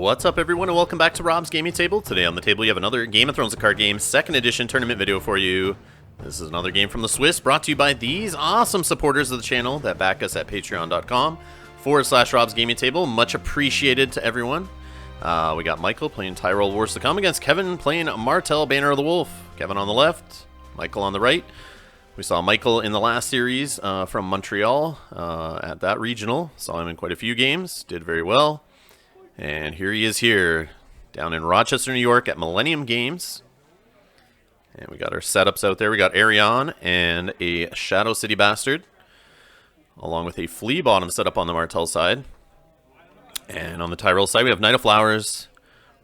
What's up, everyone, and welcome back to Rob's Gaming Table. Today on the table, you have another Game of Thrones a card game, 2nd edition tournament video for you. This is another game from the Swiss, brought to you by these awesome supporters of the channel that back us at patreon.com/Rob's Gaming Table. Much appreciated to everyone. We got Michael playing Tyrell Wars to Come against Kevin playing Martell, Banner of the Wolf. Kevin on the left, Michael on the right. We saw Michael in the last series from Montreal at that regional. Saw him in quite a few games, did very well. And here he is here, down in Rochester, New York at Millennium Games. And we got our setups out there. We got Arion and a Shadow City Bastard, along with a Flea Bottom setup on the Martell side. And on the Tyrell side, we have Knight of Flowers,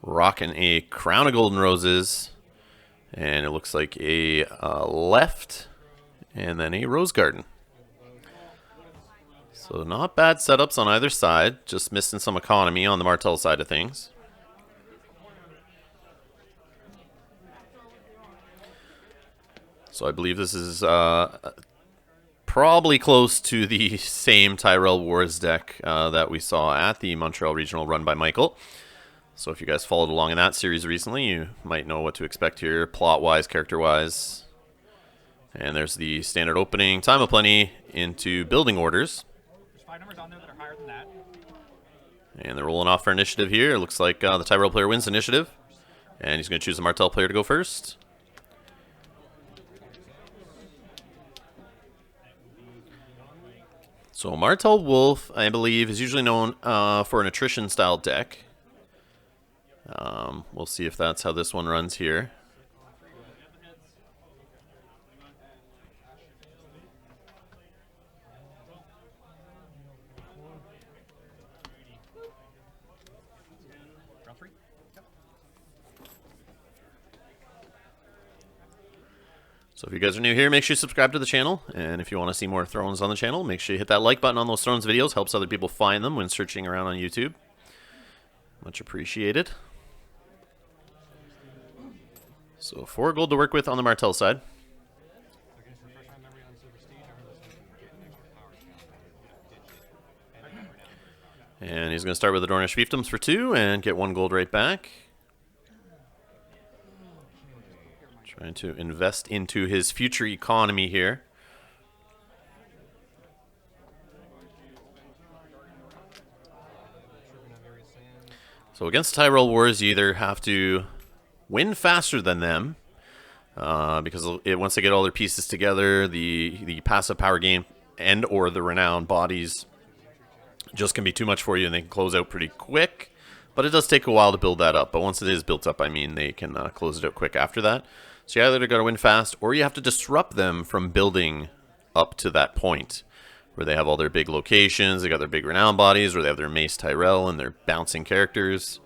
rocking a Crown of Golden Roses, and it looks like a left, and then a Rose Garden. So not bad setups on either side, just missing some economy on the Martell side of things. So I believe this is probably close to the same Tyrell Wars deck that we saw at the Montreal Regional run by Michael. So if you guys followed along in that series recently, you might know what to expect here, plot-wise, character-wise. And there's the standard opening, Time of Plenty into Building Orders. There's 5 numbers on there that are higher than that. And they're rolling off for initiative here. It looks like the Tyrell player wins initiative. And he's going to choose the Martell player to go first. So Martell Wolf, I believe, is usually known for an attrition-style deck. We'll see if that's how this one runs here. So if you guys are new here, make sure you subscribe to the channel. And if you want to see more Thrones on the channel, make sure you hit that like button on those Thrones videos. Helps other people find them when searching around on YouTube. Much appreciated. So 4 gold to work with on the Martell side. And he's going to start with the Dornish Fiefdoms for 2 and get 1 gold right back. Trying to invest into his future economy here. So against Tyrell Wars, you either have to win faster than them, because once they get all their pieces together, the passive power gain and or the renown bodies just can be too much for you, and they can close out pretty quick. But it does take a while to build that up. But once it is built up, I mean, they can close it out quick after that. So you either got to win fast, or you have to disrupt them from building up to that point where they have all their big locations, they got their big renown bodies, or they have their Mace Tyrell and their bouncing characters.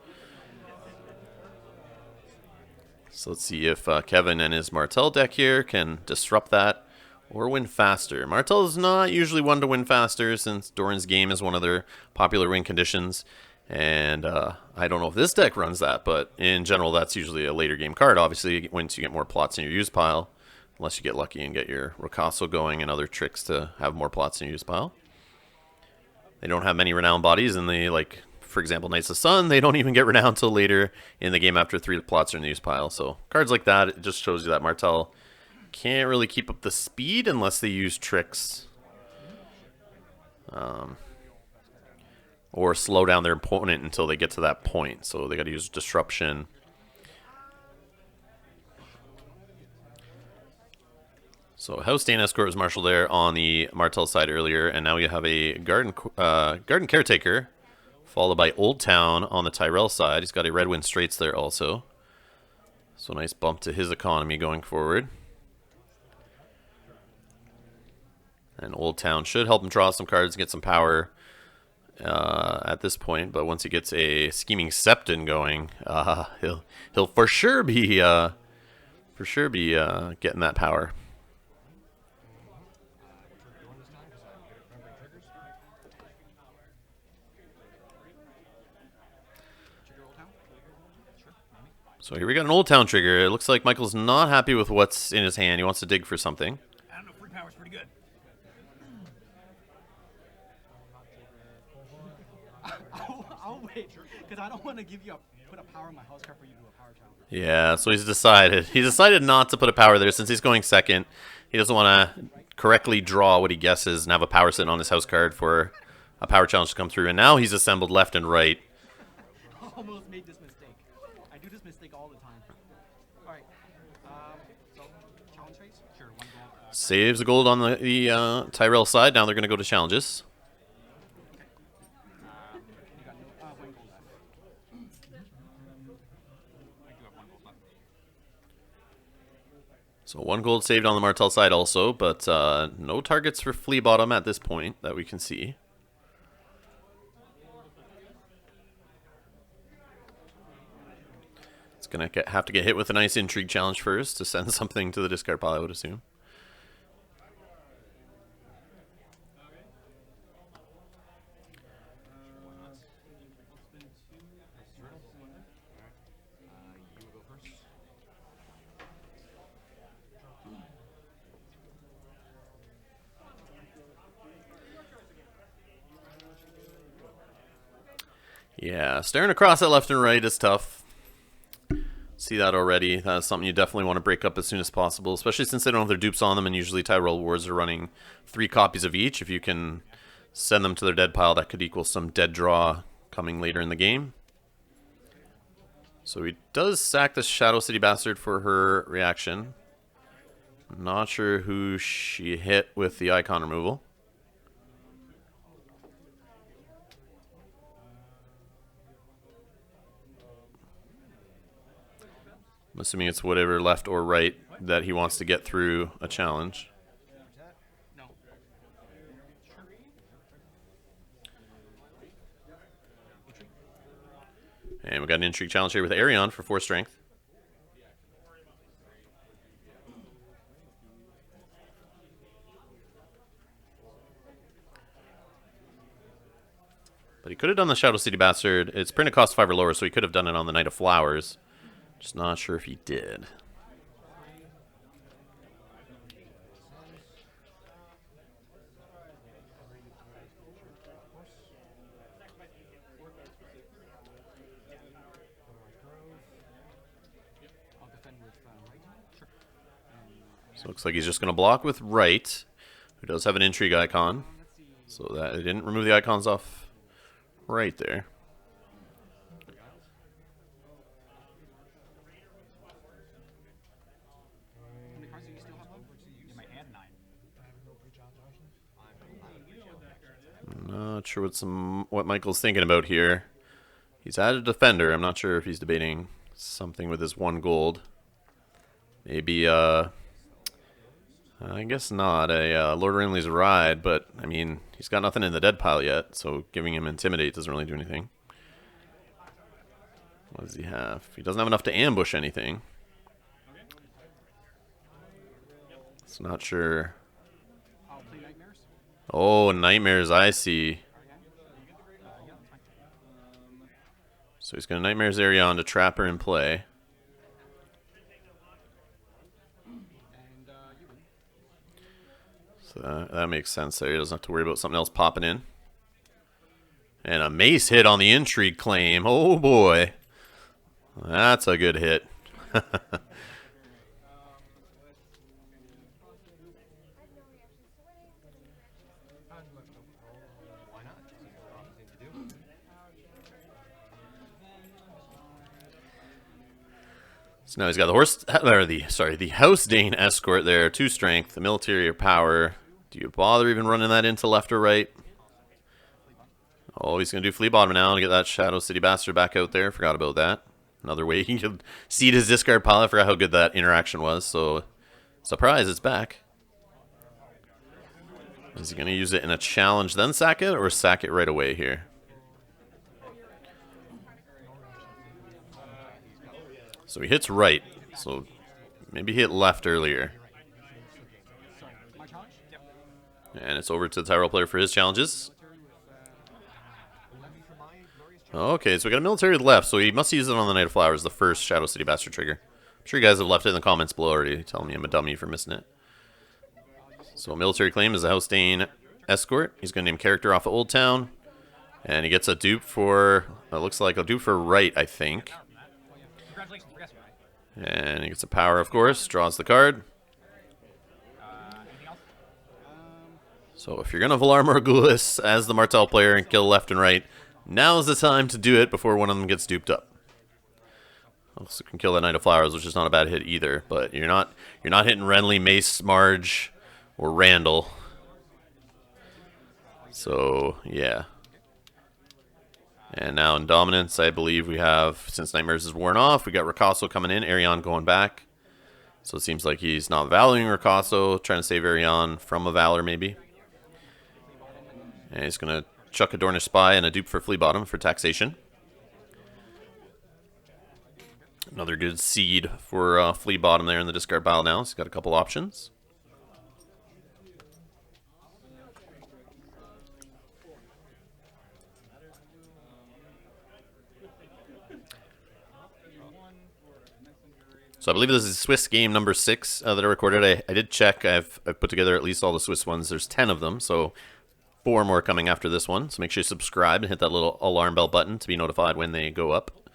So let's see if Kevin and his Martell deck here can disrupt that or win faster. Martell is not usually one to win faster, since Doran's Game is one of their popular win conditions. And I don't know if this deck runs that, but in general, that's usually a later game card. Obviously, once you get more plots in your use pile, unless you get lucky and get your Rochester going and other tricks to have more plots in your use pile. They don't have many renowned bodies, and they, like, for example, Knights of Sun, they don't even get renowned until later in the game after 3 plots are in the use pile. So cards like that, it just shows you that Martell can't really keep up the speed unless they use tricks. Or slow down their opponent until they get to that point. So they got to use disruption. So House Dane Escort was marshaled there on the Martell side earlier, and now we have a Garden Caretaker, followed by Old Town on the Tyrell side. He's got a Red Wind Straits there also. So nice bump to his economy going forward. And Old Town should help him draw some cards and get some power at this point, but once he gets a Scheming Septon going, he'll for sure be getting that power. So here we got an Old Town trigger. It looks like Michael's not happy with what's in his hand. He wants to dig for something. I don't know, free power's pretty good. I'll win right? Because I don't want to give you put a power in my house card for you to do a power challenge. Yeah, so he's decided. He decided not to put a power there since he's going second. He doesn't want to correctly draw what he guesses and have a power sitting on his house card for a power challenge to come through. And now he's assembled left and right. Almost made this mistake. I do this mistake all the time. All right. So challenge phase? Sure. One gold. Saves the gold on the Tyrell side. Now they're going to go to challenges. You got no, one gold left. I do have one gold left. So 1 gold saved on the Martell side also, but no targets for Flea Bottom at this point that we can see. It's going to have to get hit with a nice intrigue challenge first to send something to the discard pile, I would assume. Yeah, staring across at left and right is tough. See that already. That's something you definitely want to break up as soon as possible, especially since they don't have their dupes on them, and usually Tyrell Wars are running 3 copies of each. If you can send them to their dead pile, that could equal some dead draw coming later in the game. So he does sack the Shadow City Bastard for her reaction. Not sure who she hit with the icon removal. I'm assuming it's whatever left or right that he wants to get through a challenge. No. And we got an intrigue challenge here with Arion for 4 strength. But he could have done the Shadow City Bastard. It's printed cost 5 or lower, so he could have done it on the Knight of Flowers. Just not sure if he did. I'll defend with right. Sure. So it looks like he's just going to block with right, who does have an intrigue icon. So that it didn't remove the icons off right there. How many cards do you still have left? In my hand, 9. Not sure what Michael's thinking about here. He's added a defender. I'm not sure if he's debating something with his 1 gold. Maybe I guess not a Lord Rinley's Ride, but I mean he's got nothing in the dead pile yet, so giving him Intimidate doesn't really do anything. What does he have? He doesn't have enough to ambush anything. So not sure. I'll play Nightmares. Oh, Nightmares, I see. So he's going to Nightmares Arion to trap her in play. And you win. So that makes sense there. He doesn't have to worry about something else popping in. And a mace hit on the intrigue claim. Oh boy. That's a good hit. So now he's got the House Dane Escort there, 2 strength, the military or power. Do you bother even running that into left or right? Oh, he's going to do Flea Bottom now to get that Shadow City Bastard back out there. Forgot about that. Another way he could seed his discard pile. I forgot how good that interaction was. So, surprise, it's back. Is he going to use it in a challenge, then sack it, or sack it right away here? So he hits right. So maybe hit left earlier. My challenge? Yep. And it's over to the Tyrell player for his challenges. Okay, so we got a military with left, so he must use it on the Knight of Flowers, the first Shadow City Bastard trigger. I'm sure you guys have left it in the comments below already, telling me I'm a dummy for missing it. So military claim is a House Dane Escort. He's going to name character off of Old Town. And he gets a dupe for That looks like I'll do for right, I think. Congratulations for guessing right. And he gets a power, of course. Draws the card. Anything else? So if you're going to Valar Morghulis as the Martell player and kill left and right, now's the time to do it before one of them gets duped up. Also can kill that Knight of Flowers, which is not a bad hit either. But you're not hitting Renly, Mace, Marge, or Randall. So yeah. And now in Dominance, I believe we have, since Nightmares is worn off, we got Ricasso coming in, Arion going back. So it seems like he's not valuing Ricasso, trying to save Arion from a Valor maybe. And he's going to chuck a Dornish Spy and a dupe for Flea Bottom for taxation. Another good seed for Flea Bottom there in the discard pile now. So he's got a couple options. So I believe this is Swiss game number 6 that I recorded. I did check. I've put together at least all the Swiss ones. There's 10 of them, so 4 more coming after this one. So make sure you subscribe and hit that little alarm bell button to be notified when they go up.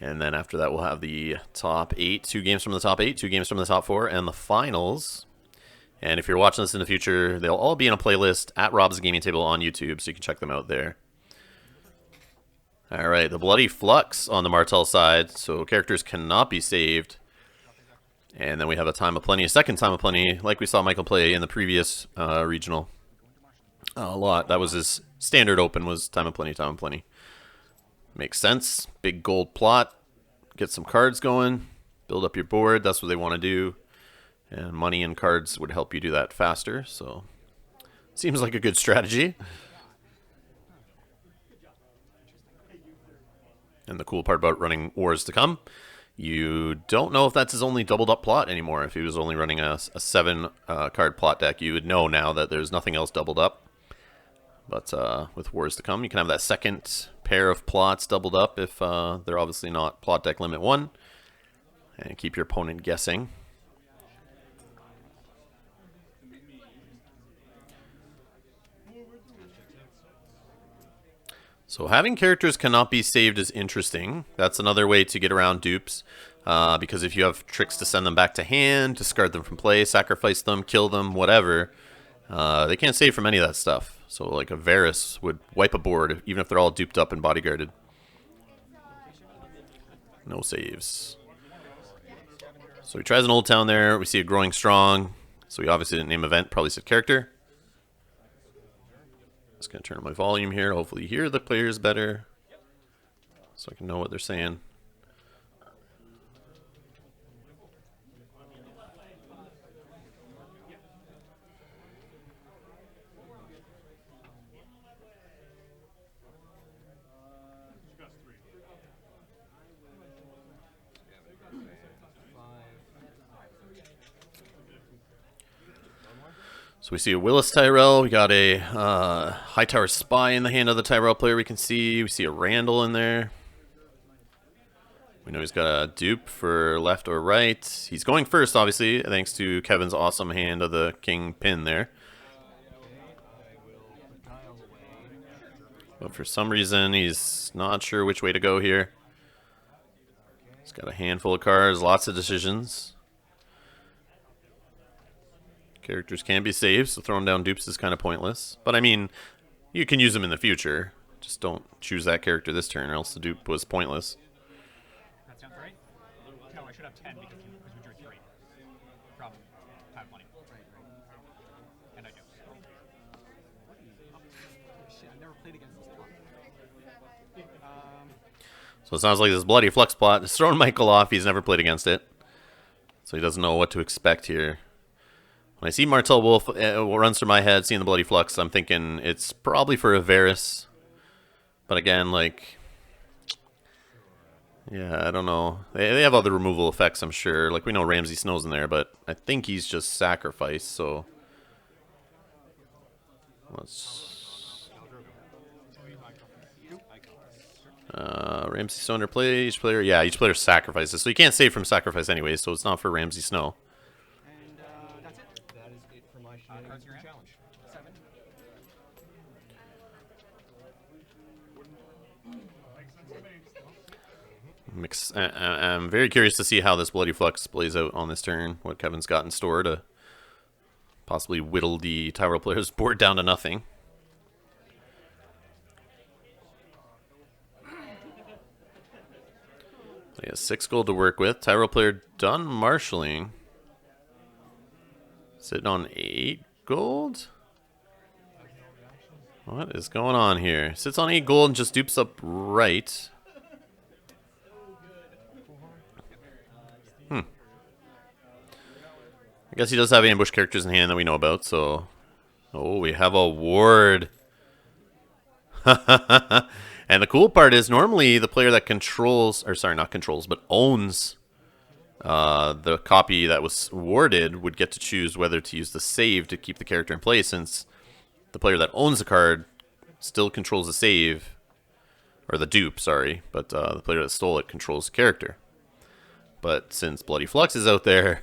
And then after that, we'll have the top 8, 2 games from the top 8, 2 games from the top 4, and the finals. And if you're watching this in the future, they'll all be in a playlist at Rob's Gaming Table on YouTube, so you can check them out there. All right, the Bloody Flux on the Martell side, so characters cannot be saved. And then we have a Time of Plenty, a second Time of Plenty, like we saw Michael play in the previous regional. A lot. That was his standard open, was Time of Plenty, Time of Plenty. Makes sense. Big gold plot. Get some cards going. Build up your board. That's what they want to do. And money and cards would help you do that faster. So, seems like a good strategy. And the cool part about running Wars to Come, you don't know if that's his only doubled up plot anymore. If he was only running a 7 card plot deck, you would know now that there's nothing else doubled up. But with Wars to Come, you can have that second pair of plots doubled up if they're obviously not plot deck limit 1. And keep your opponent guessing. So having characters cannot be saved is interesting. That's another way to get around dupes. Because if you have tricks to send them back to hand, discard them from play, sacrifice them, kill them, whatever, they can't save from any of that stuff. So like a Varys would wipe a board, even if they're all duped up and bodyguarded. No saves. So he tries an Old Town there. We see a Growing Strong. So he obviously didn't name event, probably said character. Just going to turn on my volume here. Hopefully you hear the players better, so I can know what they're saying. So we see a Willis Tyrell. We got a Hightower Spy in the hand of the Tyrell player we can see. We see a Randall in there. We know he's got a dupe for left or right. He's going first, obviously, thanks to Kevin's awesome hand of the King Pin there. But for some reason, he's not sure which way to go here. He's got a handful of cards, lots of decisions. Characters can be saved, so throwing down dupes is kind of pointless. But I mean, you can use them in the future. Just don't choose that character this turn, or else the dupe was pointless. That sounds right. No, I should have 10 because we drew 3 from Time Money. Right. And I do. Shit, I've never played against this plot. So it sounds like this Bloody Flux plot has thrown Michael off. He's never played against it, so he doesn't know what to expect here. When I see Martell Wolf, what runs through my head, seeing the Bloody Flux, I'm thinking it's probably for a Varys. But again, like, yeah, I don't know. They have other removal effects, I'm sure. Like, we know Ramsay Snow's in there, but I think he's just sacrificed, so let's... Ramsay Snow under play, each player... Yeah, each player sacrifices. So you can't save from sacrifice anyway, so it's not for Ramsay Snow. Cards in your hand. Challenge. 7. I'm very curious to see how this Bloody Flux plays out on this turn, what Kevin's got in store to possibly whittle the Tyrell player's board down to nothing. He has 6 gold to work with. Tyrell player done marshalling. Sitting on 8 gold? What is going on here? Sits on 8 gold and just dupes up right. I guess he does have ambush characters in hand that we know about, so... Oh, we have a ward. And the cool part is, normally the player that controls... Or sorry, not controls, but owns the copy that was warded would get to choose whether to use the save to keep the character in play, since the player that owns the card still controls the save. Or the dupe, sorry. But the player that stole it controls the character. But since Bloody Flux is out there...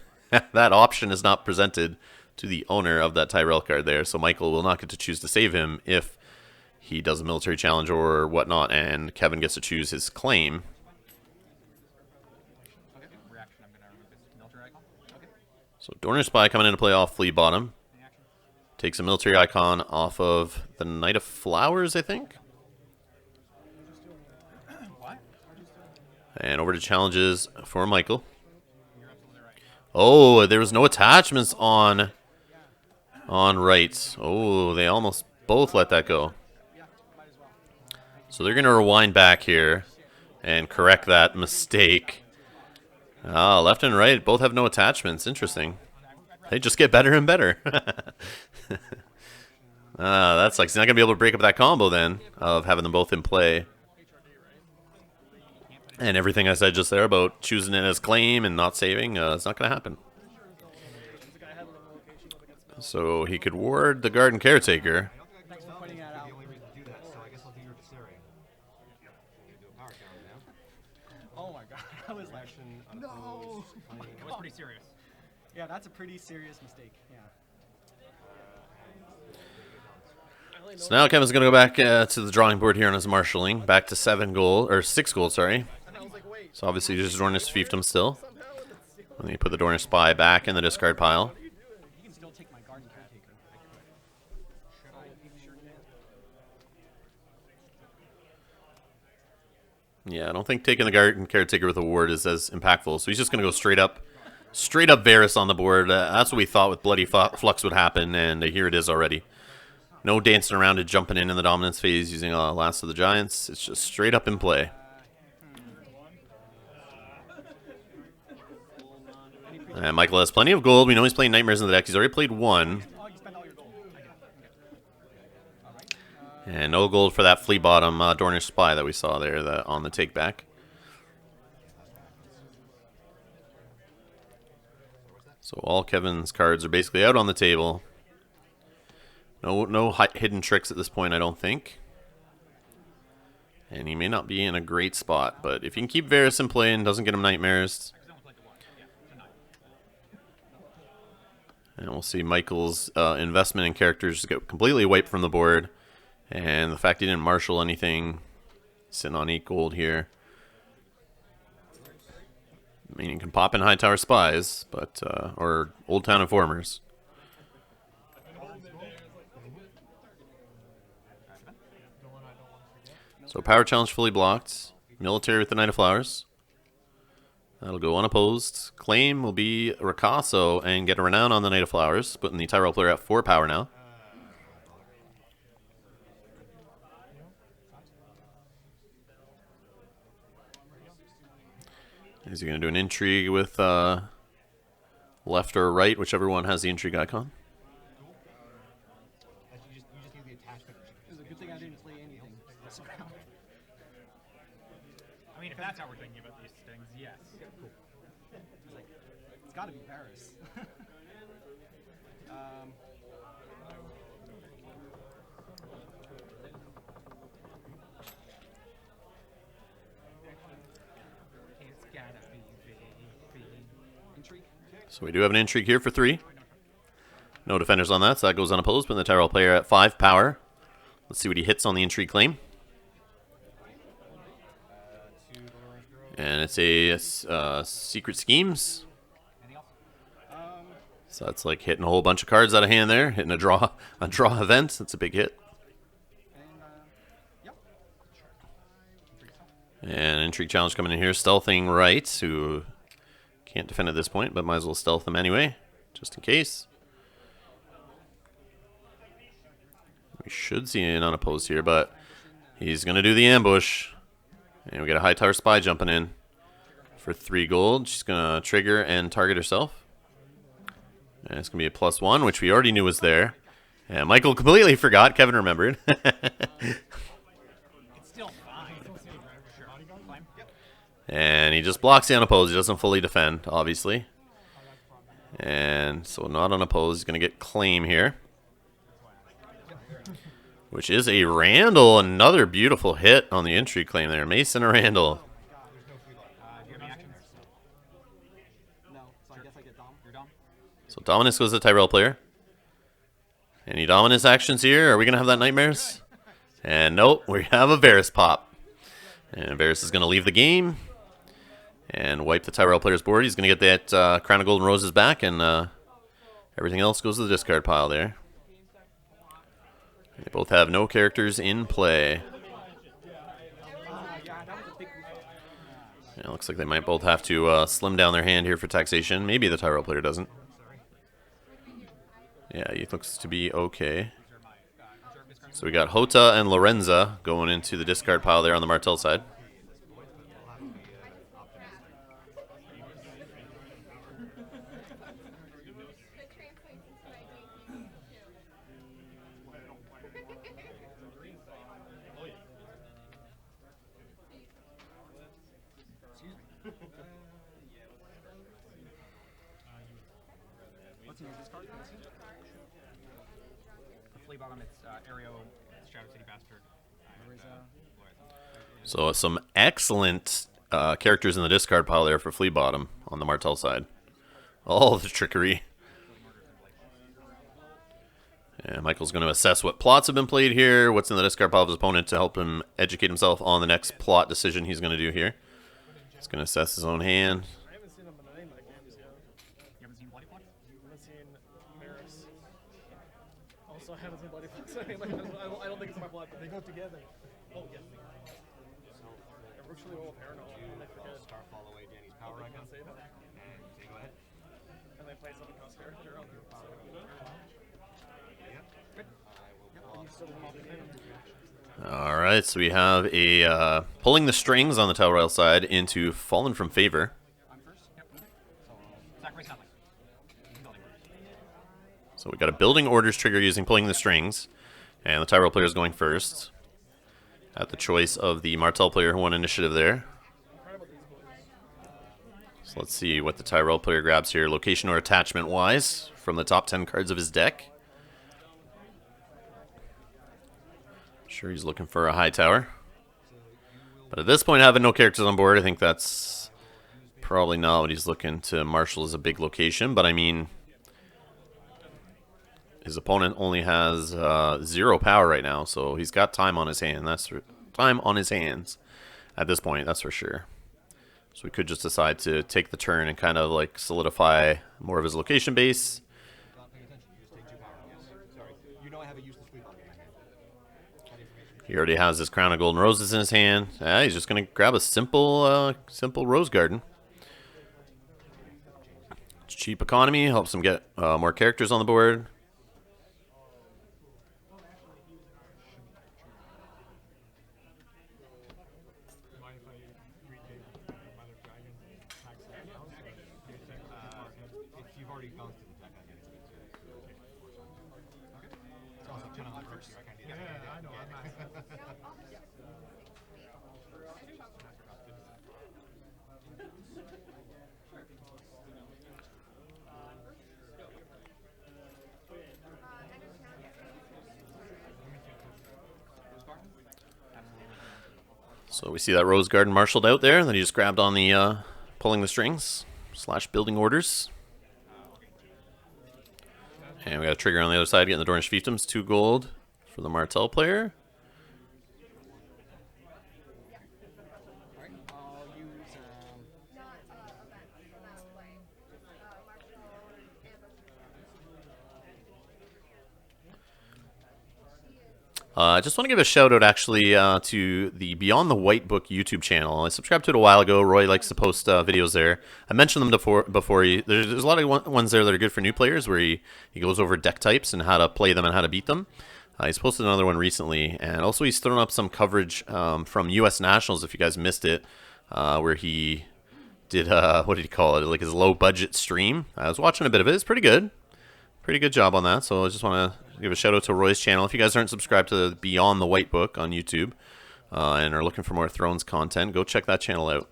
that option is not presented to the owner of that Tyrell card there, so Michael will not get to choose to save him if he does a military challenge or whatnot, and Kevin gets to choose his claim. Okay, reaction. I'm gonna remove this military icon. Okay. So Dorner Spy coming into play off Flea Bottom. Takes a military icon off of the Knight of Flowers, I think. What? And over to challenges for Michael. Oh, there was no attachments on right. Oh, they almost both let that go. So they're going to rewind back here and correct that mistake. Ah, left and right both have no attachments. Interesting. They just get better and better. That's like he's not going to be able to break up that combo then of having them both in play. And everything I said just there about choosing it as claim and not saving, it's not going to happen. So he could ward the Garden Caretaker. Thanks for pointing that out. Oh my god, that was like... No! It was pretty serious. Yeah, that's a pretty serious mistake, yeah. So now Kevin's going to go back to the drawing board here on his marshalling. Back to 6 gold, sorry. So obviously just Dorner's fiefdom still. And then you put the Dorner Spy back in the discard pile. You can still take my Garden Caretaker. Yeah, I don't think taking the Garden Caretaker with a ward is as impactful. So he's just going to go straight up Varus on the board. That's what we thought with Bloody Flux would happen, and here it is already. No dancing around and jumping in the dominance phase using Last of the Giants. It's just straight up in play. And Michael has plenty of gold. We know he's playing Nightmares in the deck. He's already played 1. And no gold for that Flea Bottom Dornish Spy that we saw there on the take back. So all Kevin's cards are basically out on the table. No hidden tricks at this point, I don't think. And he may not be in a great spot, but if you can keep Varus in play and doesn't get him Nightmares... And we'll see Michael's investment in characters get completely wiped from the board. And the fact he didn't marshal anything, sitting on 8 gold here. I mean, you can pop in Hightower Spies, but or Old Town Informers. So Power Challenge fully blocked. Military with the Knight of Flowers. That'll go unopposed. Claim will be Ricasso and get a Renown on the Knight of Flowers, putting the Tyrell player at 4 power now. Is he going to do an intrigue with left or right, whichever one has the intrigue icon? It's a good thing I didn't play anything this round. I mean, if that's how we're thinking about these things, yes. Cool. It's got to be Paris. It's gotta be intrigue. So we do have an intrigue here for 3. No defenders on that, so that goes unopposed, putting the Tyrell player at 5 power. Let's see what he hits on the intrigue claim. And it's a Secret Schemes. Anything else? So that's like hitting a whole bunch of cards out of hand there, hitting a draw event. That's a big hit. And yep. And Intrigue Challenge coming in here, stealthing right, who can't defend at this point, but might as well stealth them anyway, just in case. We should see an unopposed here, but he's going to do the ambush. And we got a High Tower Spy jumping in for 3 gold. She's going to trigger and target herself. And it's going to be a +1, which we already knew was there. And Michael completely forgot. Kevin remembered. It's still fine. Sure. Fine. Yep. And he just blocks the unopposed. He doesn't fully defend, obviously. And so not unopposed. He's going to get claim here. Which is a Randall. Another beautiful hit on the intrigue claim there. Mason or Randall. Do you have any actions? No. So I guess I get Dom. You're Dom? So Dominus goes the Tyrell player. Any Dominus actions here? Are we going to have that Nightmares? And nope, we have a Varus pop. And Varus is going to leave the game and wipe the Tyrell player's board. He's going to get that Crown of Golden Roses back, and everything else goes to the discard pile there. They both have no characters in play. Yeah, it looks like they might both have to slim down their hand here for taxation. Maybe the Tyrell player doesn't. Yeah, he looks to be okay. So we got Hota and Lorenza going into the discard pile there on the Martell side. What's in your discard? For flea bottom, it's Aereo, Shadow City Bastard. So some excellent characters in the discard pile there for Flea Bottom on the Martell side. All the trickery. And Michael's going to assess what plots have been played here, what's in the discard pile of his opponent to help him educate himself on the next plot decision he's going to do here. He's going to assess his own hand. I haven't seen them in the name of the games yet. You haven't seen Bloody Plots? I haven't seen Maris. Also, I haven't seen Bloody Fox. I don't think it's my blood, but they go together. Oh, yes. I virtually roll with Arno. I forget. Starfall away Danny's power I icon. can't say that. And okay, go ahead. And they play something else character. All right, so we have a pulling the strings on the Tyrell side into Fallen from Favor. I'm first? Yep. So, sacrifice nothing. Building orders. So we got a building orders trigger using pulling the strings, and the Tyrell player is going first at the choice of the Martell player who won initiative there. So let's see what the Tyrell player grabs here, location or attachment wise, from the top 10 cards of his deck. Sure, he's looking for a high tower. But at this point, having no characters on board, I think that's probably not what he's looking to marshal as a big location. But I mean, his opponent only has 0 power right now, so he's got time on his hand. That's time on his hands at this point, that's for sure. So we could just decide to take the turn and kind of like solidify more of his location base. Not paying attention. You just take 2 power. Yes. Sorry. You know I have a useless flea bottom in my hand. He already has his Crown of Golden Roses in his hand. He's just going to grab a simple Rose Garden. It's cheap economy, helps him get more characters on the board. If you've already gone through the deck, I think it's a bit too. Okay. So also 10 on that first. I can't do that. Yeah, I know. So we see that Rose Garden marshaled out there, and then he just grabbed on the pulling the strings / building orders. And we got a trigger on the other side, getting the Dornish Fiefdoms, 2 gold for the Martell player. Alright, I'll use I just want to give a shout out actually to the Beyond the White Book YouTube channel. I subscribed to it a while ago. Roy likes to post videos there. I mentioned them before. There's a lot of ones there that are good for new players where he goes over deck types and how to play them and how to beat them. He's posted another one recently, and also he's thrown up some coverage from U.S. Nationals, if you guys missed it, where he did, what did he call it, like his low-budget stream. I was watching a bit of it. It's pretty good. Pretty good job on that, so I just want to give a shout-out to Roy's channel. If you guys aren't subscribed to Beyond the White Book on YouTube and are looking for more Thrones content, go check that channel out.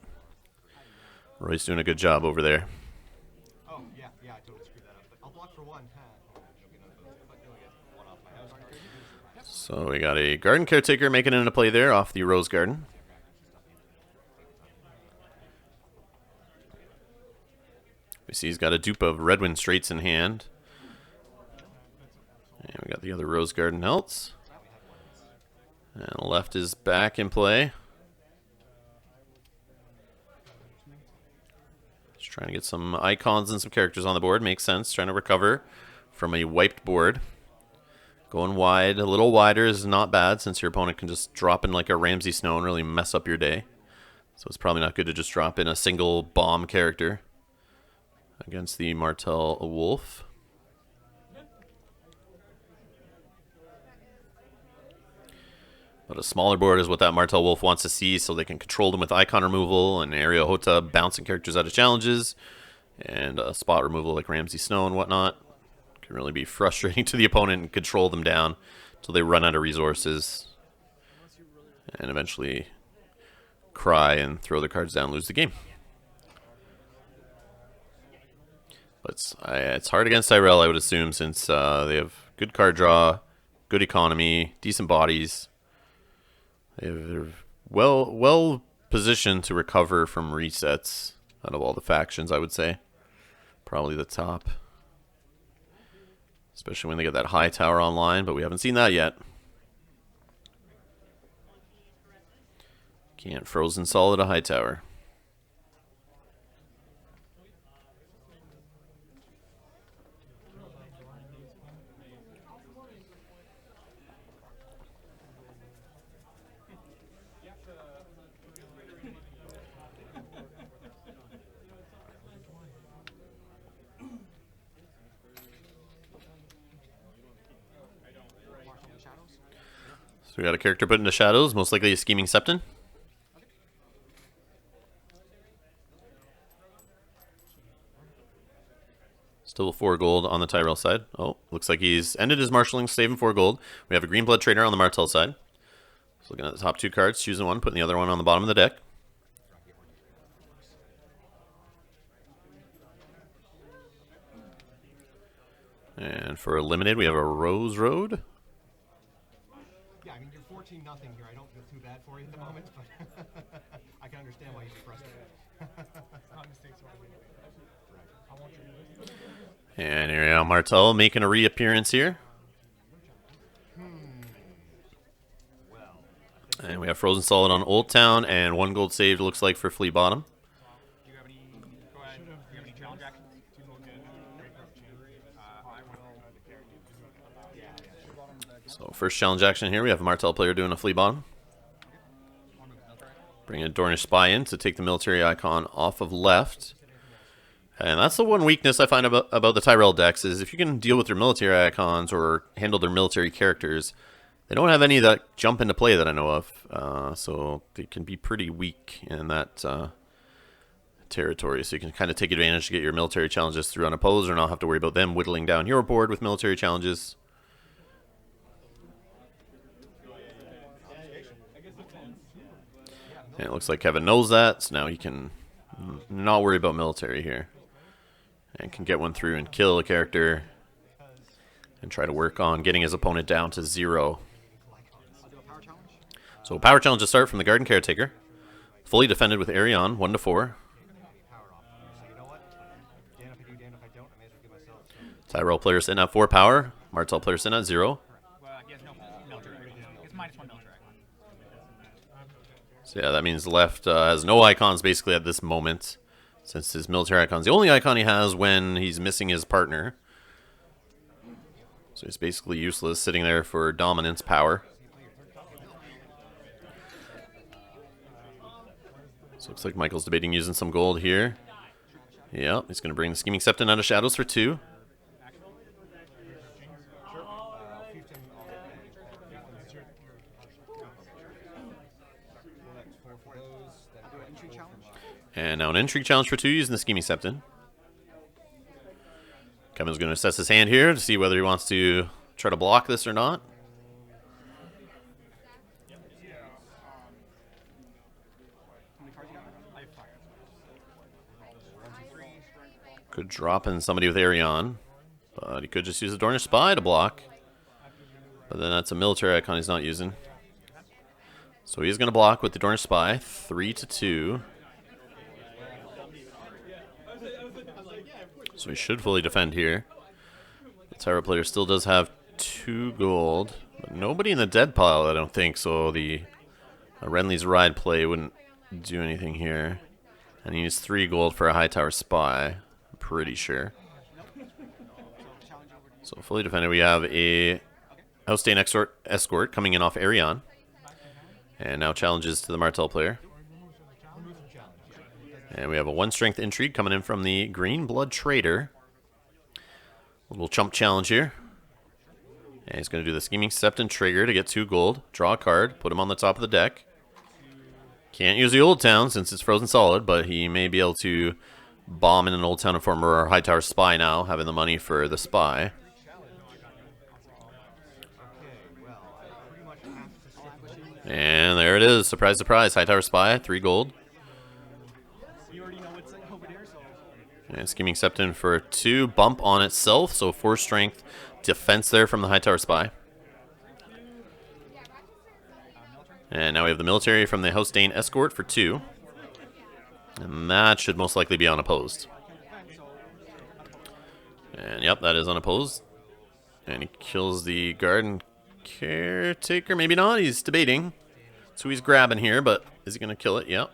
Roy's doing a good job over there. Oh, yeah, I totally screwed that up. But I'll block for one. So we got a Garden Caretaker making it into play there off the Rose Garden. We see he's got a dupe of Redwind Straits in hand. And we got the other Rose Garden Helts. And left is back in play. Just trying to get some icons and some characters on the board. Makes sense. Trying to recover from a wiped board. Going wide, a little wider is not bad since your opponent can just drop in like a Ramsay Snow and really mess up your day. So it's probably not good to just drop in a single bomb character against the Martell Wolf. But a smaller board is what that Martell Wolf wants to see, so they can control them with icon removal and area Hota bouncing characters out of challenges and spot removal like Ramsay Snow and whatnot. Can really be frustrating to the opponent and control them down until they run out of resources and eventually cry and throw their cards down and lose the game. But it's hard against Tyrell, I would assume, since they have good card draw, good economy, decent bodies. They're well positioned to recover from resets out of all the factions, I would say. Probably the top. Especially when they get that high tower online, but we haven't seen that yet. Can't frozen solid a high tower. So we got a character put into shadows, most likely a Scheming Septon. Still 4 gold on the Tyrell side. Oh, looks like he's ended his marshalling, saving 4 gold. We have a Green Blood Trader on the Martell side. So looking at the top 2 cards, choosing one, putting the other one on the bottom of the deck. And for Eliminated, we have a Rose Road. Yeah, I mean, you're 14-0 here. I don't feel too bad for you at the moment, but I can understand why you'd be frustrated. And here we are, Martell making a reappearance here. And we have Frozen Solid on Old Town and 1 gold saved, looks like, for Flea Bottom. Do you have any, go ahead, do you have any challenge actions? So first challenge action here, we have a Martell player doing a Flea Bottom. Bring a Dornish Spy in to take the military icon off of left. And that's the one weakness I find about the Tyrell decks, is if you can deal with their military icons or handle their military characters, they don't have any that jump into play that I know of. So they can be pretty weak in that territory. So you can kind of take advantage to get your military challenges through unopposed or not have to worry about them whittling down your board with military challenges. And it looks like Kevin knows that, so now he can not worry about military here. And can get one through and kill a character and try to work on getting his opponent down to 0. So power challenge to start from the Garden Caretaker. Fully defended with Arion, 1-4. Tyrell player sitting at 4 power. Martell player sitting at 0. So yeah, that means left has no icons basically at this moment, since his military icon's the only icon he has when he's missing his partner. So he's basically useless, sitting there for dominance power. So looks like Michael's debating using some gold here. Yep, he's going to bring the Scheming Septon out of Shadows for 2. And now an Intrigue Challenge for 2 using the Scheming Septon. Kevin's going to assess his hand here to see whether he wants to try to block this or not. Could drop in somebody with Arion, but he could just use a Dornish Spy to block. But then that's a military icon he's not using. So he's going to block with the Dornish Spy, 3-2. So he should fully defend here. The Tyrell player still does have 2 gold, but nobody in the dead pile, I don't think. So the Renly's Ride play wouldn't do anything here. And he needs 3 gold for a Hightower Spy. Pretty sure. So fully defended, we have a Outstaying Escort coming in off Arion. And now challenges to the Martell player. And we have a 1 strength Intrigue coming in from the Green Blood Trader. A little chump challenge here. And he's going to do the Scheming Septon trigger to get 2 gold. Draw a card, put him on the top of the deck. Can't use the Old Town since it's frozen solid, but he may be able to bomb in an Old Town and form a Hightower Spy now, having the money for the Spy. And there it is. Surprise, surprise. Hightower Spy, 3 gold. And Scheming Septon for 2. Bump on itself, so 4 strength defense there from the Hightower Spy. And now we have the military from the House-Dane Escort for 2. And that should most likely be unopposed. And yep, that is unopposed. And he kills the Garden Caretaker. Maybe not. He's debating. So he's grabbing here, but is he going to kill it? Yep.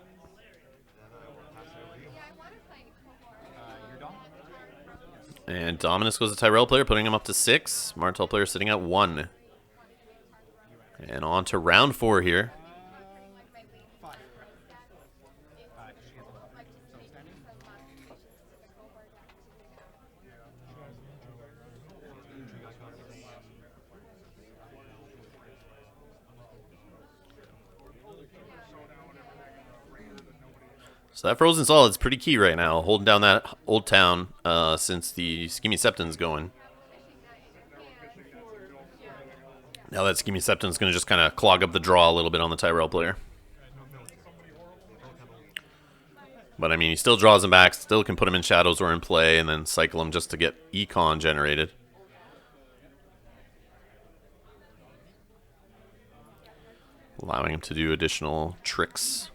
And Dominus goes to Tyrell player, putting him up to 6. Martell player sitting at 1. And on to round 4 here. So that frozen solid is pretty key right now, holding down that Old Town since the Scheming Septon's going. Now that Scheming Septon's going to just kind of clog up the draw a little bit on the Tyrell player. But I mean, he still draws him back, still can put him in shadows or in play, and then cycle him just to get econ generated. Allowing him to do additional tricks.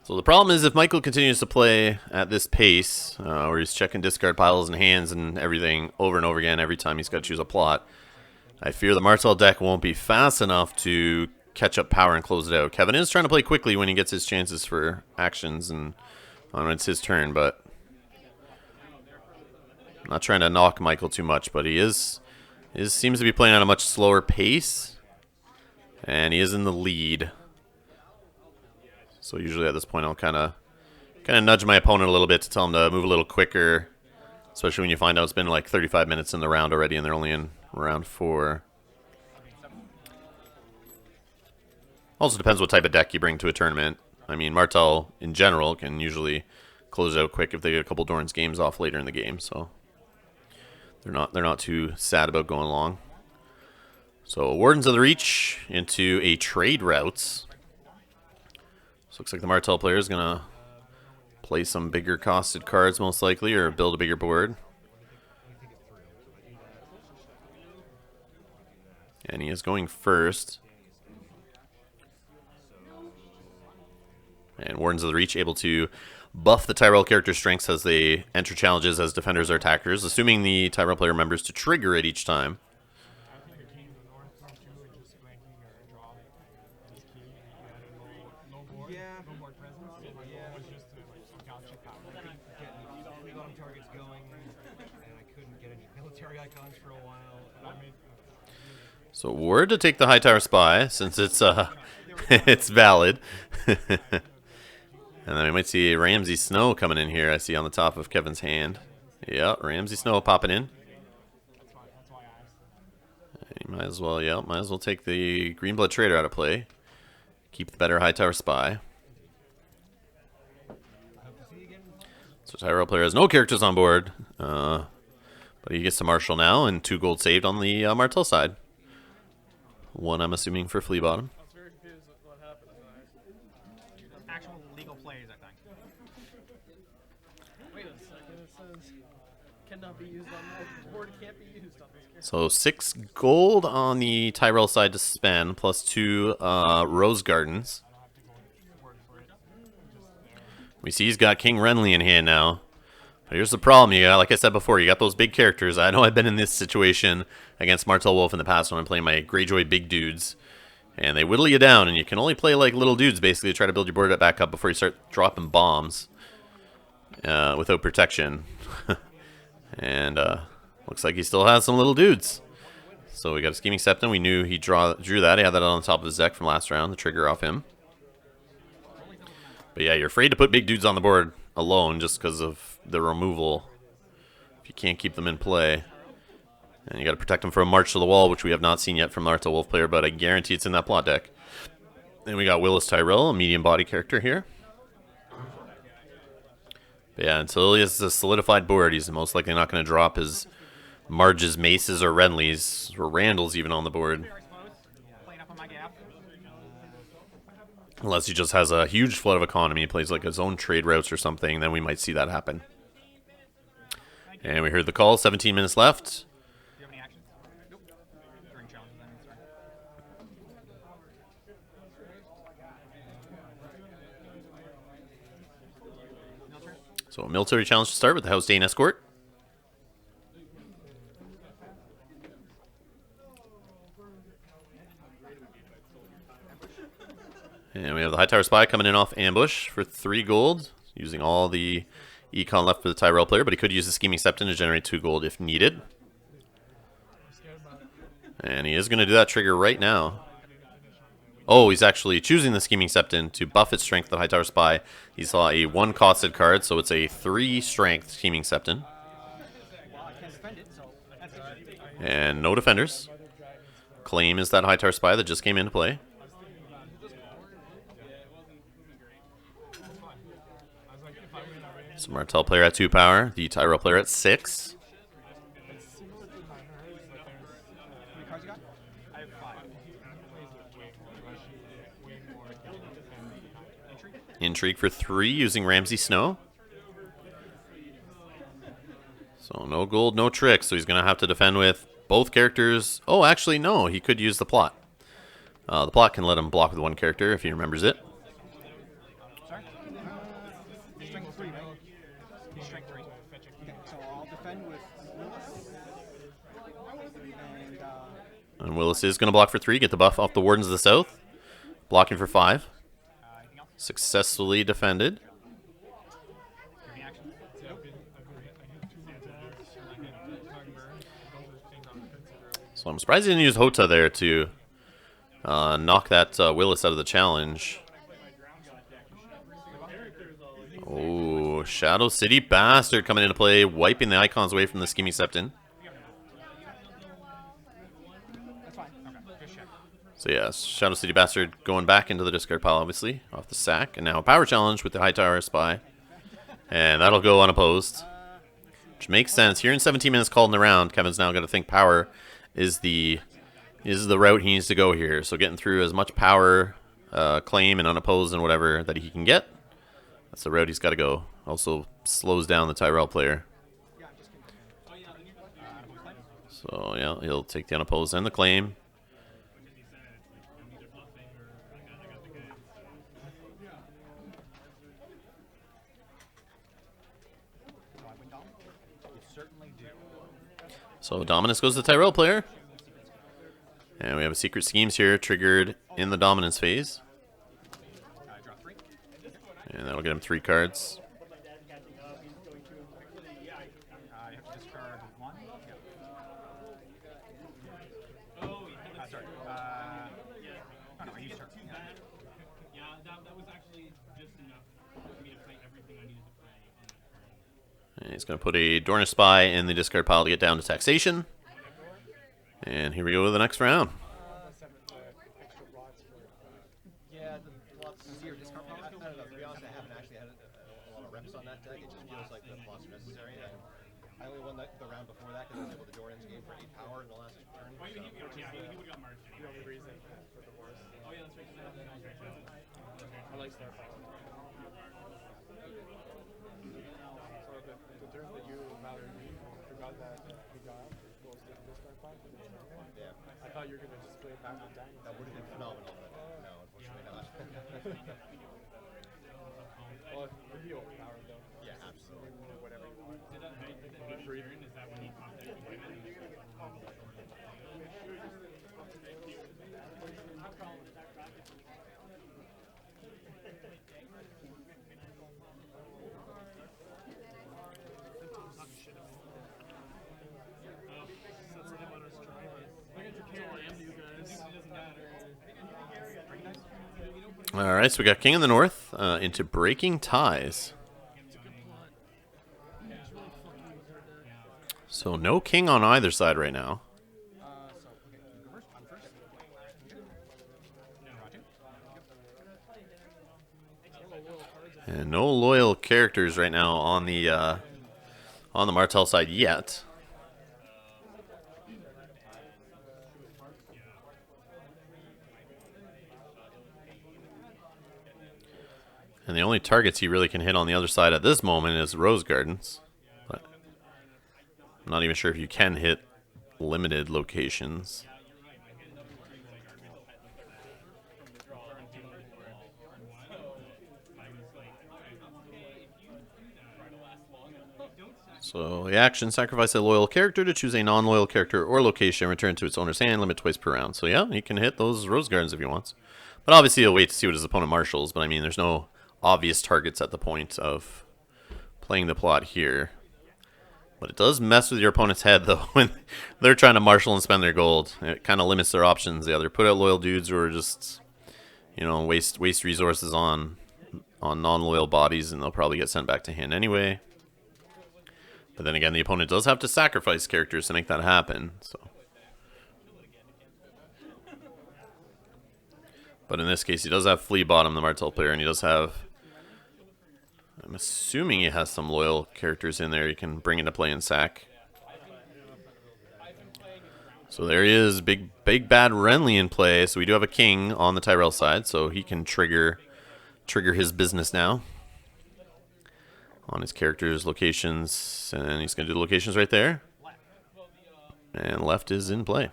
So the problem is if Michael continues to play at this pace, where he's checking discard piles and hands and everything over and over again every time he's got to choose a plot, I fear the Martell deck won't be fast enough to catch up power and close it out. Kevin is trying to play quickly when he gets his chances for actions and when it's his turn, but I'm not trying to knock Michael too much, but he seems to be playing at a much slower pace, and he is in the lead. So usually at this point I'll kind of nudge my opponent a little bit to tell him to move a little quicker, especially when you find out it's been like 35 minutes in the round already and they're only in round 4. Also depends what type of deck you bring to a tournament. I mean, Martell in general can usually close it out quick if they get a couple Dorn's games off later in the game, so they're not too sad about going long. So Wardens of the Reach into a trade routes. Looks like the Martell player is going to play some bigger costed cards most likely, or build a bigger board. And he is going first. And Wardens of the Reach able to buff the Tyrell character strengths as they enter challenges as defenders or attackers, assuming the Tyrell player remembers to trigger it each time. So word to take the high tower spy since it's it's valid. And then we might see Ramsey Snow coming in here. I see on the top of Kevin's hand. Yeah, Ramsey Snow popping in. You might as well, yeah, might as well take the Greenblood Trader out of play. Keep the better high tower spy. So Tyrell player has no characters on board, but he gets to Marshall now, and 2 gold saved on the Martell side. 1, I'm assuming, for Flea Bottom. I was very confused with what happened tonight. Actual legal plays, I think. Wait a second, it says cannot be used on the board, can't be used on this character. So 6 gold on the Tyrell side to spend, plus 2 Rose Gardens. We see he's got King Renly in hand now. But here's the problem, you got, like I said before, you got those big characters. I know I've been in this situation against Martell Wolf in the past when I'm playing my Greyjoy big dudes. And they whittle you down, and you can only play like little dudes basically to try to build your board back up before you start dropping bombs without protection. And looks like he still has some little dudes. So we got a Scheming Septon. We knew he drew that. He had that on the top of his deck from last round, the trigger off him. But yeah, you're afraid to put big dudes on the board alone just because of the removal. If you can't keep them in play. And you got to protect them from March to the Wall, which we have not seen yet from the Martell Wolf player, but I guarantee it's in that plot deck. Then we got Willis Tyrell, a medium body character here. But yeah, until he has a solidified board, he's most likely not going to drop his Marges, Maces, or Renlys, or Randalls even on the board. Unless he just has a huge flood of economy, plays like his own trade routes or something, then we might see that happen. And we heard the call, 17 minutes left. Do you have any actions? Nope. During challenges, I mean, sorry. So a military challenge to start with the House Dane Escort. And we have the High Tower Spy coming in off ambush for 3 gold, using all the econ left for the Tyrell player, but he could use the Scheming Septon to generate 2 gold if needed. And he is going to do that trigger right now. Oh, he's actually choosing the Scheming Septon to buff its strength, the High Tower Spy. He saw a 1-costed card, so it's a 3-strength Scheming Septon. And no defenders. Claim is that High Tower Spy that just came into play. So Martell player at 2 power, the Tyrell player at 6. Intrigue for 3 using Ramsey Snow. So no gold, no tricks, so he's going to have to defend with both characters. Oh, actually, no, he could use the plot. The plot can let him block with 1 character if he remembers it. Sorry? Strength 3, right? He's strength 3. Okay, so I'll defend with Willis. And Willis is going to block for 3, get the buff off the Wardens of the South. Blocking for 5. Successfully defended. So I'm surprised he didn't use Hota there to knock that Willis out of the challenge. Oh, Shadow City Bastard coming into play, wiping the icons away from the Scheming Septon. So yeah, Shadow City Bastard going back into the discard pile, obviously, off the sack. And now a power challenge with the High Tower Spy. And that'll go unopposed. Which makes sense. Here in 17 minutes called in the round, Kevin's now got to think power is the route he needs to go here. So getting through as much power, claim, and unopposed and whatever that he can get. That's the route he's got to go. Also slows down the Tyrell player. So yeah, he'll take the unopposed and the claim. So dominance goes to the Tyrell player. And we have a secret schemes here triggered in the dominance phase. Draw 3. And that'll get him 3 cards. You have to discard 1. Yeah. Sorry. Oh, no, I used her. Yeah, that was actually just enough for me to play everything I needed to play on that turn. And he's going to put a Dornish Spy in the discard pile to get down to taxation. And here we go to the next round. Yeah, the lots of zero discard pile. I don't know. To be honest, I haven't actually had a lot of reps on that deck. It just feels like the plots are necessary. And I only won the round before that because I was able to Doran's game for 8 power in the last turn. Well, he would have got marked anyway. The only reason for the worst. Oh, yeah, that's right. 'Cause I was right. I like Star Power. So the turn that you Mallory forgot that he got up was the discard pack. Yeah, I thought you were gonna just play it back with Daniel. that would have been phenomenal, but no, unfortunately not. Well, it'd be overpowered though. Yeah, absolutely. You can do whatever you want. Did that night that he turn, is that when he contacted you? All right, so we got King in the North into Breaking Ties. So no king on either side right now. I'm first. And no loyal characters right now on the Martell side yet. And the only targets he really can hit on the other side at this moment is Rose Gardens. But I'm not even sure if you can hit limited locations. So the action, sacrifice a loyal character to choose a non-loyal character or location, return to its owner's hand, limit twice per round. So yeah, he can hit those Rose Gardens if he wants. But obviously he'll wait to see what his opponent marshals. But I mean, there's no obvious targets at the point of playing the plot here. But it does mess with your opponent's head, though, when they're trying to marshal and spend their gold. It kind of limits their options. They either put out loyal dudes or just, you know, waste resources on non-loyal bodies, and they'll probably get sent back to hand anyway. But then again, the opponent does have to sacrifice characters to make that happen. So, but in this case, he does have Flea Bottom, the Martell player, and he does have... I'm assuming he has some loyal characters in there he can bring into play and sack. So there he is, big bad Renly in play. So we do have a king on the Tyrell side, so he can trigger his business now on his characters' locations, and he's going to do the locations right there. And left is in play.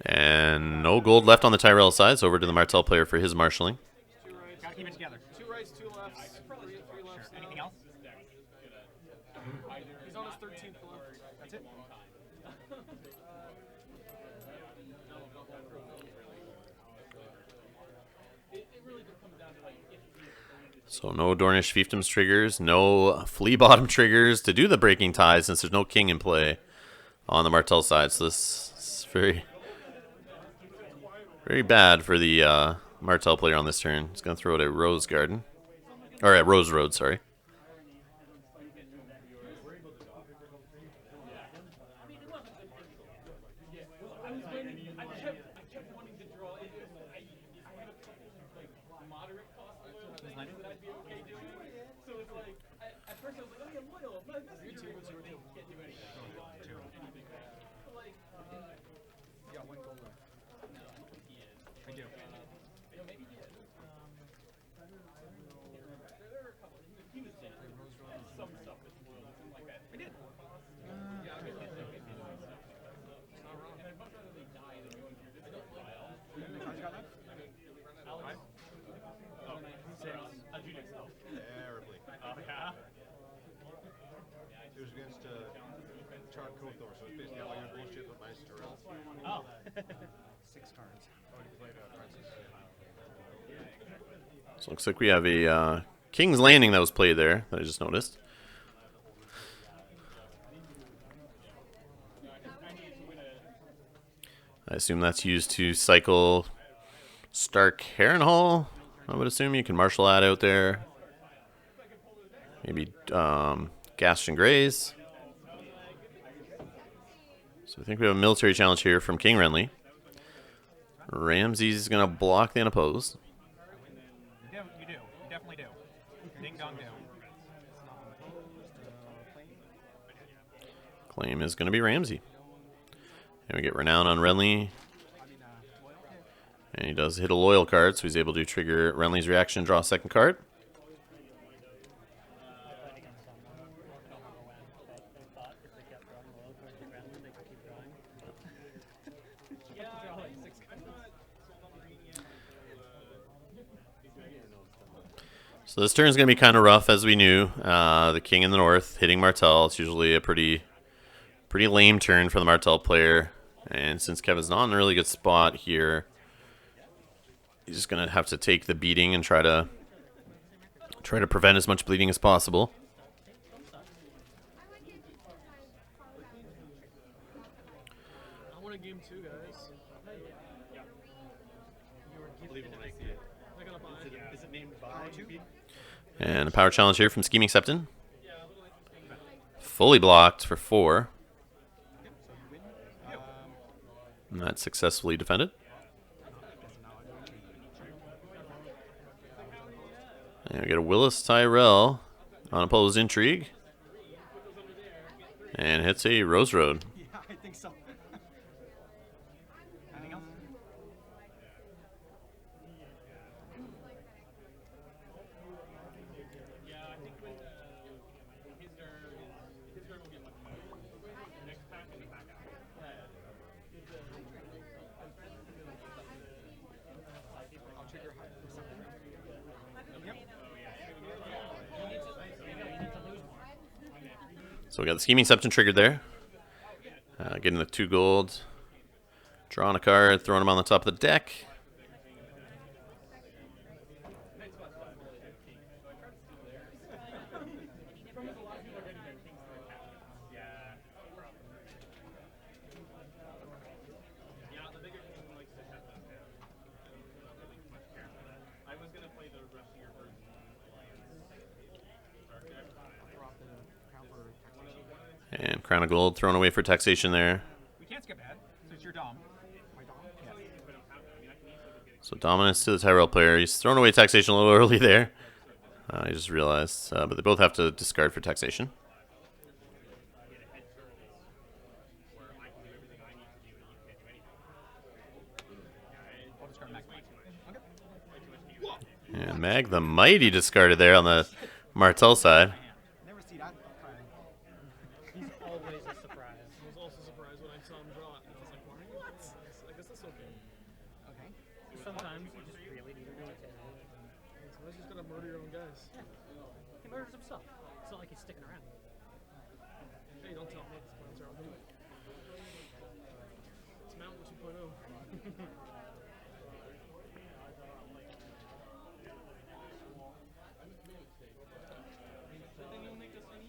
And no gold left on the Tyrell side, so over to the Martell player for his marshalling. Gotta keep it together. 2 rights, 2 lefts, 3 lefts. Anything else? He's on his 13th left. That's it. So no Dornish Fiefdoms triggers, no Flea Bottom triggers to do the Breaking Ties since there's no king in play on the Martell side. So this is very bad for the Martell player on this turn. He's going to throw it at Rose Garden. Or at Rose Road, sorry. You got 1 gold left. I do. Kothor, so it's basically all your bullshit but minus Tyrell. Oh. 6 cards. So it looks like we have a King's Landing that was played there that I just noticed. I assume that's used to cycle Stark Harrenhal. I would assume you can marshal that out there. Maybe Gaston Greys. So I think we have a military challenge here from King Renly. Ramsey's going to block the unopposed. You do. You definitely do. Ding dong do. Claim is going to be Ramsey. And we get Renown on Renly. And he does hit a loyal card, so he's able to trigger Renly's reaction, draw a second card. So this turn is going to be kind of rough, as we knew. The King in the North hitting Martell. It's usually a pretty lame turn for the Martell player. And since Kevin's not in a really good spot here, he's just going to have to take the beating and try to prevent as much bleeding as possible. I want a game 2, guys. I gotta buy. Is it named Power 2? And a power challenge here from Scheming Septon. Fully blocked for 4. And that's successfully defended. And we get a Willis Tyrell on opposed intrigue. And hits a Rose Road. Yeah, I think so. Anything else? Yeah, I think with his turn will get much better. Next pack and the pack out. I'll trigger something. Yep. So we got the Scheming Septon triggered there. Getting the 2 gold. Drawing a card, throwing them on the top of the deck. Yeah, the bigger thing likes to shut those down. Really much care for that. I was gonna play the Russier version And Crown of Gold thrown away for taxation there. We can't skip ahead, so it's your dom. My dom? Yes. So dominance to the Tyrell player. He's thrown away taxation a little early there. I just realized. But they both have to discard for taxation. I'll discard Max Might. Okay. And Mag the Mighty discarded there on the Martell side. Never see that. He's always a surprise. I was also surprised when I saw him draw it, and I was like, why? What? I guess that's okay. Okay. Sometimes you just really need to do it. Sometimes you just gotta murder your own guys. He murders himself. It's not like he's sticking around. Hey, don't tell me this plans are. I'll do it. It's Mountain 2.0.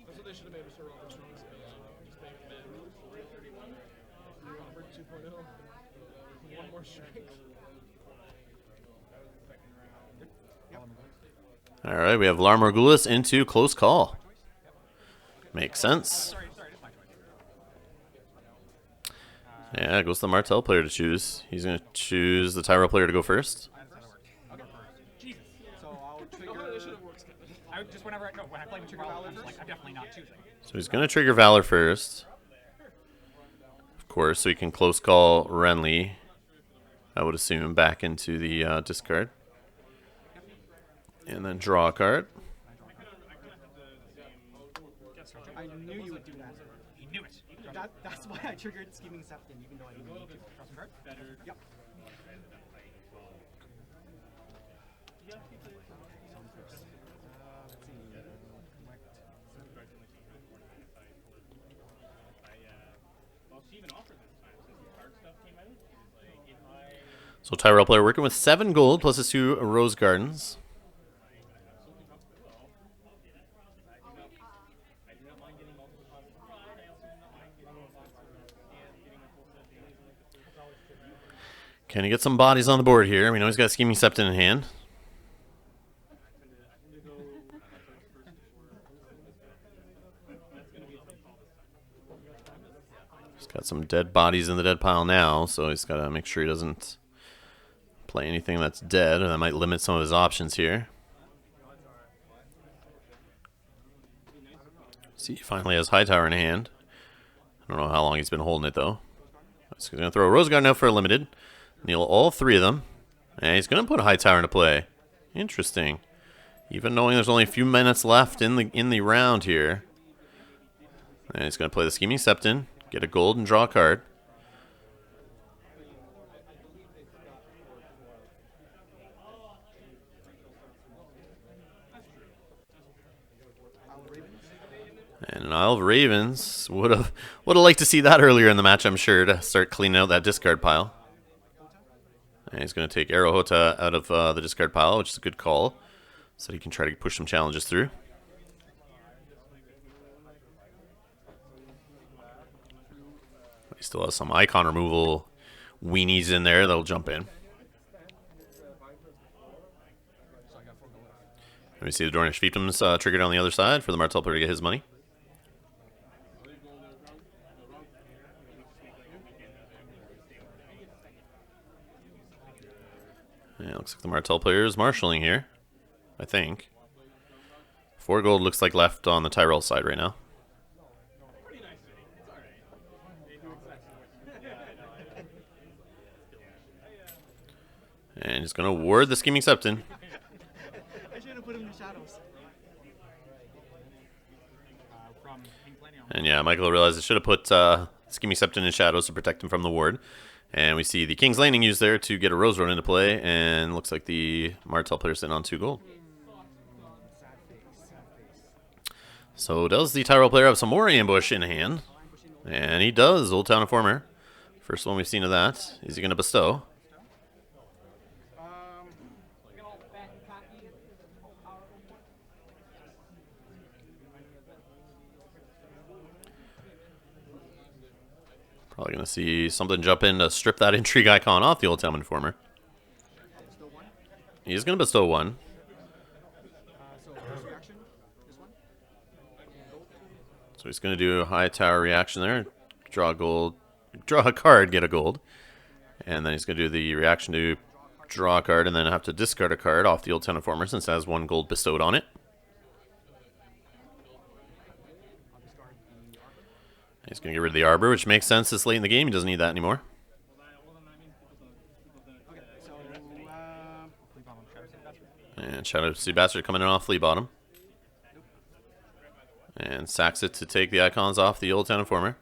That's what they should have made Mr. Robert strong spells. Just make men 31. Robert 2.0. One more strike. All right, we have Lar Morgulis into close call. Makes sense. Sorry, it's my choice. Yeah, it goes to the Martell player to choose. He's going to choose the Tyrell player to go first. I understand how it works. Okay. Jesus. So I'll trigger. Oh, this should have worked. I just when I play with trigger Valor, I'm like I'm definitely not choosing. So he's going to trigger Valor first. Of course, so he can close call Renly, I would assume, back into the discard. And then draw a card. I knew you would do that. He knew it. That's why I triggered Scheming Septon, even though I didn't need to. Draw some card? Yep. Let's see. So Tyrell player working with 7 gold plus his 2 rose gardens. Can he get some bodies on the board here? We know he's got Scheming Septon in hand. He's got some dead bodies in the dead pile now, so he's got to make sure he doesn't play anything that's dead, or that might limit some of his options here. See, he finally has High Tower in hand. I don't know how long he's been holding it, though. He's going to throw a Rose Garden out for a limited. Kneel all 3 of them. And he's going to put a High Tower into play. Interesting. Even knowing there's only a few minutes left in the round here. And he's going to play the Scheming Septon, get a gold, and draw a card. And an Isle of Ravens. Would have liked to see that earlier in the match, I'm sure, to start cleaning out that discard pile. And he's going to take Arrow Hota out of the discard pile, which is a good call, so he can try to push some challenges through. He still has some icon removal weenies in there that'll jump in. Let me see the Dornish Fiefdoms triggered on the other side for the Martell player to get his money. Yeah, looks like the Martell player is marshalling here, I think. 4 gold looks like left on the Tyrell side right now. And he's going to ward the Scheming Septon. I should have put him in the shadows. And yeah, Michael realized I should have put Scheming Septon in shadows to protect him from the ward. And we see the King's Landing used there to get a Rose Road into play, and looks like the Martell player sitting on 2 gold. So does the Tyrell player have some more ambush in hand? And he does, Old Town Informer. First one we've seen of that. Is he going to bestow? Probably going to see something jump in to strip that intrigue icon off the Old Town Informer. He's going to bestow 1. So he's going to do a High Tower reaction there. Draw a gold. Draw a card, get a gold. And then he's going to do the reaction to draw a card and then have to discard a card off the Old Town Informer since it has 1 gold bestowed on it. He's going to get rid of the Arbor, which makes sense this late in the game. He doesn't need that anymore. And Shadow Sea Bastard coming in off Flea Bottom. And sacks it to take the icons off the Old Town Informer.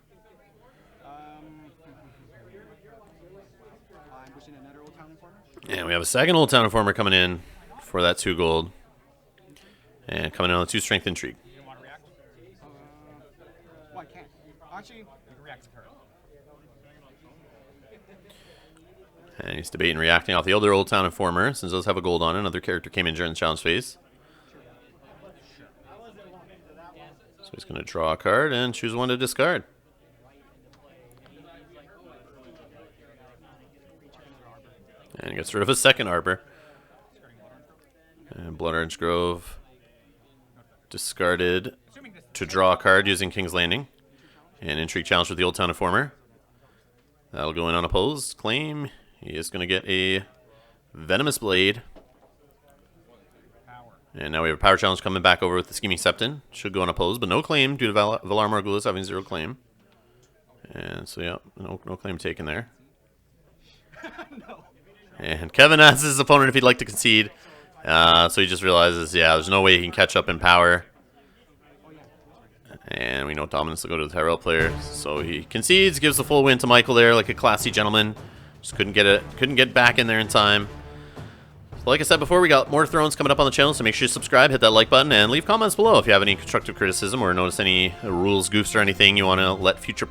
And we have a second Old Town Informer coming in for that 2 gold. And coming in on the 2 strength intrigue. Actually, react to her. And he's debating reacting off the older Old Town Informer, since those have a gold on it. Another character came in during the challenge phase. So he's going to draw a card and choose 1 to discard. And he gets rid of a second Arbor. And Blood Orange Grove discarded to draw a card using King's Landing. And Intrigue Challenge with the Old Town Informer. That'll go in unopposed. Claim. He is going to get a Venomous Blade. And now we have a Power Challenge coming back over with the Scheming Septon. Should go unopposed, but no claim due to Valar Morghulis having 0 claim. And so, yeah, no claim taken there. No. And Kevin asks his opponent if he'd like to concede. So he just realizes, yeah, there's no way he can catch up in power. And we know dominance will go to the Tyrell player. So he concedes, gives the full win to Michael there like a classy gentleman. Just couldn't get back in there in time. So like I said before, we got more Thrones coming up on the channel, so make sure you subscribe, hit that like button, and leave comments below if you have any constructive criticism or notice any rules, goofs, or anything you want to let future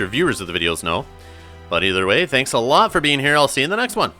viewers of the videos know. But either way, thanks a lot for being here. I'll see you in the next one.